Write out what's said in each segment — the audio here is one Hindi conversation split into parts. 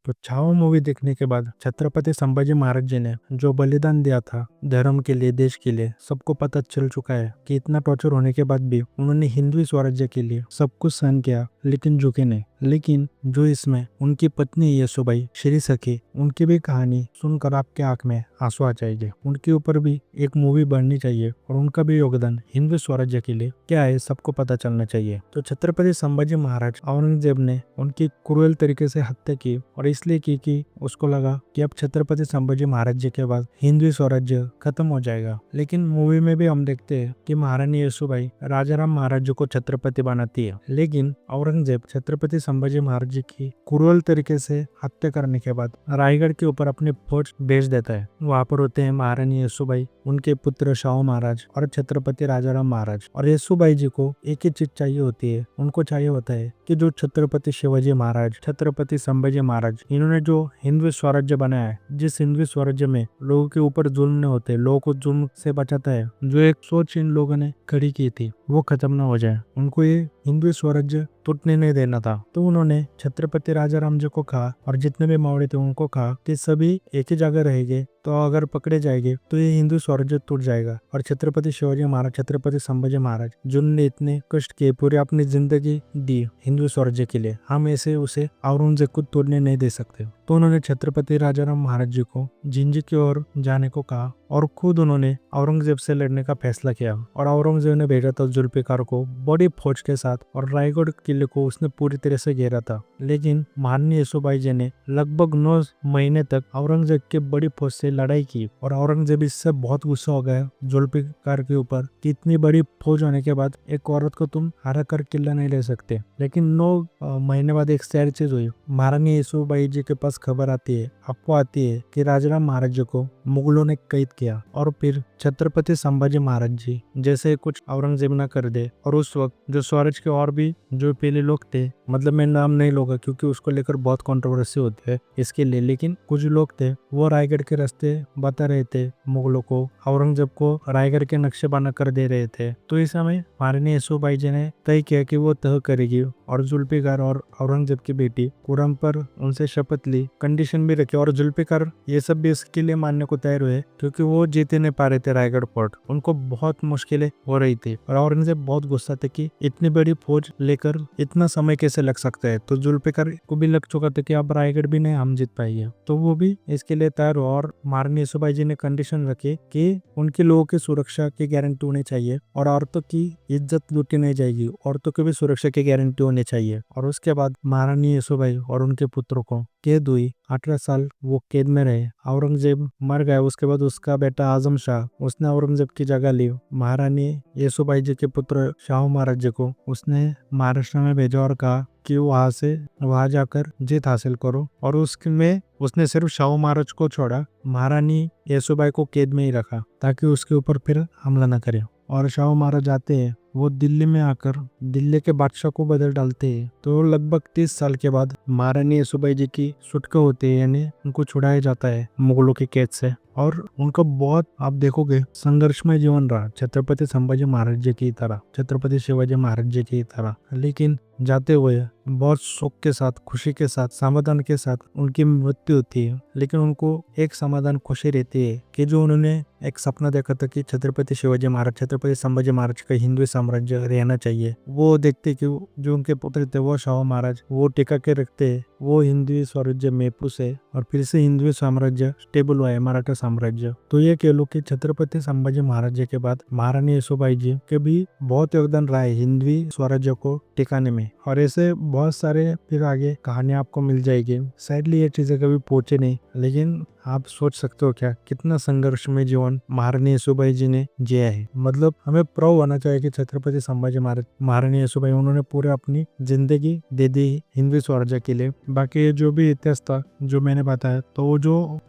तो छावा मूवी देखने के बाद छत्रपति संभाजी महाराज जी ने जो बलिदान दिया था धर्म के लिए, देश के लिए, सबको पता चल चुका है कि इतना टॉर्चर होने के बाद भी उन्होंने हिंदवी स्वराज्य के लिए सब कुछ सहन किया, लेकिन झुके नहीं। लेकिन जो इसमें उनकी पत्नी येसुबाई श्री सखी, उनकी भी कहानी सुनकर आपके आंख में आंसू आ जाएंगे। उनके ऊपर भी एक मूवी बननी चाहिए और उनका भी योगदान हिंदू स्वराज्य के लिए क्या है सबको पता चलना चाहिए। तो छत्रपति संभाजी महाराज औरंगजेब ने उनकी क्रूएल तरीके से हत्या की और इसलिए की कि उसको लगा कि अब छत्रपति संभाजी महाराज जी के बाद हिंदवी स्वराज्य खत्म हो जाएगा। लेकिन मूवी में भी हम देखते हैं कि महारानी येसुबाई राजाराम महाराज जी को छत्रपति बनाती है, लेकिन औरंगजेब छत्रपति संभाजी महाराज जी की क्रूएल तरीके से हत्या करने के बाद रायगढ़ के ऊपर अपनी फौज भेज देता है। वहां पर होते हैं महारानी येसुबाई, उनके पुत्र शाहू महाराज और छत्रपति राजाराम महाराज। और येसुबाई जी को एक ही चीज चाहिए होती है, उनको चाहिए होता है कि जो छत्रपति शिवाजी महाराज, छत्रपति संभाजी महाराज, इन्होंने जो हिंदवी स्वराज्य बनाया है, जिस हिंदवी स्वराज्य में लोगों के ऊपर जुल्म नहीं होते, लोगों को जुल्म से बचाता है, जो एक सोच इन लोगों ने खड़ी की थी वो खत्म ना हो जाए। उनको ये हिंदवी स्वराज्य टूटने नहीं देना था। तो उन्होंने छत्रपति राजाराम जी को कहा और जितने भी मावड़े थे उनको कहा कि सभी एक ही जगह रहेंगे, तो अगर पकड़े जाएंगे तो ये हिंदू स्वराज्य टूट जाएगा। और छत्रपति शिवाजी महाराज, छत्रपति संभाजी महाराज जिन्होंने इतने कष्ट किए, पूरी अपनी जिंदगी दी हिंदू स्वराज्य के लिए, हम ऐसे उसे औरंगजेब को तोड़ने नहीं दे सकते। तो उन्होंने छत्रपति राजाराम महाराज जी को जिंजी की ओर जाने को कहा और खुद उन्होंने औरंगजेब से लड़ने का फैसला किया। और औरंगजेब ने भेजा था जुल्फिकार को बड़ी फौज के साथ और रायगढ़ किले को उसने पूरी तरह से घेरा था। लेकिन महारानी येसुबाई जी ने लगभग 9 महीने तक औरंगजेब के बड़ी फौज से लड़ाई की और औरंगजेब इससे बहुत गुस्सा हो गया जुल्फिकार के ऊपर कि इतनी बड़ी फौज होने के बाद एक औरत को तुम हरा कर किला नहीं ले सकते। लेकिन 9 महीने बाद एक सैड चीज हुई। महारानी येसुबाई जी के पास खबर आती है, अफवाह आती है कि राजाराम महाराज जी को मुगलों ने कैद किया। और फिर छत्रपति संभाजी महाराज जी जैसे कुछ औरंगजेब ना कर दे। और उस वक्त जो स्वराज के और भी जो पहले लोग थे, मतलब मैं नाम नहीं लूंगा क्योंकि उसको लेकर बहुत कंट्रोवर्सी होती है इसके लिए, लेकिन कुछ लोग थे वो रायगढ़ के रास्ते बता रहे थे मुगलों को, औरंगजेब को रायगढ़ के नक्शे बना कर दे रहे थे। तो इस समय महारानी येसुबाई जी ने तय किया कि वो तह करेगी और जुल्फिकार और औरंगजेब की बेटी खुर्रम पर उनसे शपथ ली, कंडीशन भी रखी। और जुल्फिकार ये सब भी इसके लिए मानने को तैयार हुए क्योंकि वो जीते नहीं पा रहे थे रायगढ़ फोर्ट, उनको बहुत मुश्किलें हो रही थी। और औरंगजेब बहुत गुस्सा थे कि इतनी बड़ी फौज लेकर इतना समय कैसे लग सकता है। तो जुल्फिकार को भी लग चुका था कि अब रायगढ़ भी नहीं हम जीत पाएंगे, तो वो भी इसके लिए तैयार हुआ। और महारानी येसुबाई जी ने कंडीशन रखी कि उनके लोगों की सुरक्षा की गारंटी होनी चाहिए और औरतों की इज्जत लूटी नहीं जाएगी, औरतों की भी सुरक्षा की गारंटी होनी चाहिए। और उसके बाद महारानी येसुबाई और उनके पुत्रों को कैद हुई, 18 साल वो कैद में रहे। औरंगजेब मर गया, उसके बाद उसका बेटा आजम शाह, उसने औरंगजेब की जगह ली। महारानी येसुबाई जी के पुत्र शाहू महाराज जी को उसने महाराष्ट्र में भेजा और कहा कि वहां जाकर जीत हासिल करो। और उसमें उसने सिर्फ शाहू महाराज को छोड़ा, महारानी येसुबाई को कैद में ही रखा ताकि उसके ऊपर फिर हमला न करे। और शाहू महाराज आते हैं, वो दिल्ली में आकर दिल्ली के बादशाह को बदल डालते हैं। तो लगभग 30 साल के बाद महारानी येसुबाई जी की छुटका होती है, यानी उनको छुड़ाया जाता है मुगलों की कैद से। और उनका बहुत, आप देखोगे, संघर्षमय जीवन रहा छत्रपति संभाजी महाराज जी की तरह, छत्रपति शिवाजी महाराज जी की तरह। लेकिन जाते हुए बहुत सुख के साथ, खुशी के साथ, समाधान के साथ उनकी मृत्यु होती है। लेकिन उनको एक समाधान, खुशी रहती है कि जो उन्होंने एक सपना देखा था कि छत्रपति शिवाजी महाराज, छत्रपति संभाजी महाराज का हिंदू साम्राज्य रहना चाहिए, वो देखते कि जो उनके पुत्र थे वो शाहू महाराज, वो टिका के रखते, वो हिंदू स्वराज्य महफूज से और फिर से हिंदू साम्राज्य स्टेबल हुआ है, मराठा साम्राज्य। तो ये कह लो कि छत्रपति संभाजी महाराज जी के बाद महारानी येसुबाई जी के भी बहुत योगदान रहा है हिंदवी स्वराज्य को टिकाने में। और ऐसे बहुत सारे फिर आगे कहानियां आपको मिल जाएगी। सैडली ये चीजें कभी पहुंचे नहीं, लेकिन आप सोच सकते हो क्या कितना संघर्ष में जीवन महारानी येसुबाई जी ने जिया है। मतलब हमें प्राउड होना चाहिए कि छत्रपति संभाजी महाराज, महारानी येसुबाई, उन्होंने पूरे अपनी जिंदगी दे दी हिंदवी स्वराज्य के लिए। बाकी जो भी इतिहास था जो मैंने बताया, तो वो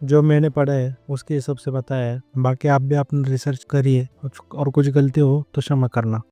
जो मैंने पढ़ा है उसके हिसाब से बताया है। बाकी आप भी अपना रिसर्च करिए और कुछ गलती हो तो क्षमा करना।